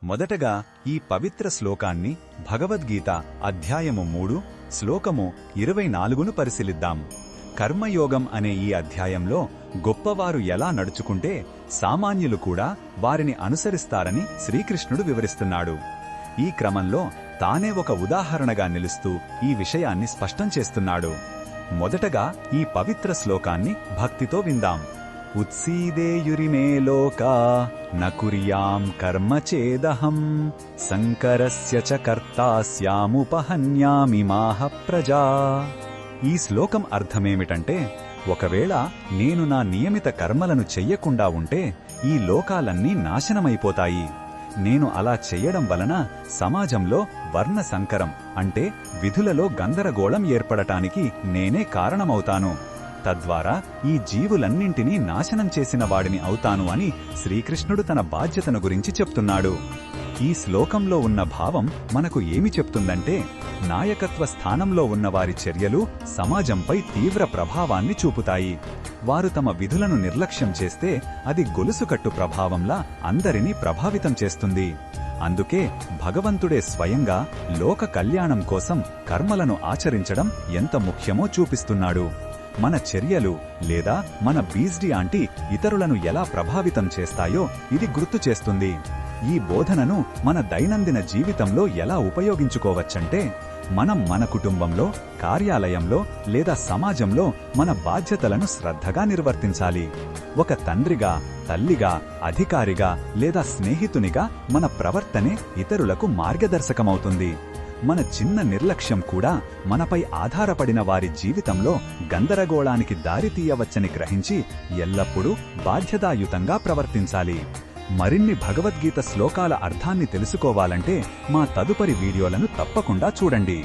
మొదటగా ఈ పవిత్ర శ్లోకాన్ని భగవద్గీత అధ్యాయము 3 శ్లోకము 24ను పరిశీలిద్దాం. కర్మయోగం అనే ఈ అధ్యాయంలో గొప్పవారు ఎలా నడుచుకుంటే సామాన్యులు కూడా వారిని అనుసరిస్తారని శ్రీకృష్ణుడు వివరిస్తున్నాడు. ఈ క్రమంలో తానే ఒక ఉదాహరణగా నిలుస్తూ ఈ విషయాన్ని స్పష్టం చేస్తున్నాడు. మొదటగా ఈ పవిత్ర శ్లోకాన్ని భక్తితో విందాం. ఉత్సీదేయురిమే లోకా నకుర్యాం కర్మ చేదహం సంకరస్య చ కర్తా స్యాముపహన్యామి మాహ ప్రజా. ఈ శ్లోకం అర్థమేమిటంటే, ఒకవేళ నేను నా నియమిత కర్మలను చెయ్యకుండా ఉంటే ఈ లోకాలన్నీ నాశనమైపోతాయి. నేను అలా చెయ్యడం వలన సమాజంలో వర్ణ సంకరం అంటే విధులలో గందరగోళం ఏర్పడటానికి నేనే కారణమవుతాను. తద్వారా ఈ జీవులన్నింటినీ నాశనం చేసిన వాడిని అవుతాను అని శ్రీకృష్ణుడు తన బాధ్యతను గురించి చెప్తున్నాడు. ఈ శ్లోకంలో ఉన్న భావం మనకు ఏమి చెప్తుందంటే, నాయకత్వ స్థానంలో ఉన్నవారి చర్యలు సమాజంపై తీవ్ర ప్రభావాన్ని చూపుతాయి. వారు తమ విధులను నిర్లక్ష్యం చేస్తే అది గొలుసుకట్టు ప్రభావంలా అందరినీ ప్రభావితం చేస్తుంది. అందుకే భగవంతుడే స్వయంగా లోక కళ్యాణం కోసం కర్మలను ఆచరించడం ఎంత ముఖ్యమో చూపిస్తున్నాడు. మన చర్యలు లేదా మన బీజ్డీ ఆంటీ ఇతరులను ఎలా ప్రభావితం చేస్తాయో ఇది గుర్తు చేస్తుంది. ఈ బోధనను మన దైనందిన జీవితంలో ఎలా ఉపయోగించుకోవచ్చంటే, మనం మన కుటుంబంలో, కార్యాలయంలో లేదా సమాజంలో మన బాధ్యతలను శ్రద్ధగా నిర్వర్తించాలి. ఒక తండ్రిగా, తల్లిగా, అధికారిగా లేదా స్నేహితునిగా మన ప్రవర్తనే ఇతరులకు మార్గదర్శకమవుతుంది. మన చిన్న నిర్లక్ష్యం కూడా మనపై ఆధారపడిన వారి జీవితంలో గందరగోళానికి దారితీయవచ్చని గ్రహించి ఎల్లప్పుడూ బాధ్యతాయుతంగా ప్రవర్తించాలి. మరిన్ని భగవద్గీత శ్లోకాల అర్థాన్ని తెలుసుకోవాలంటే మా తదుపరి వీడియోలను తప్పకుండా చూడండి.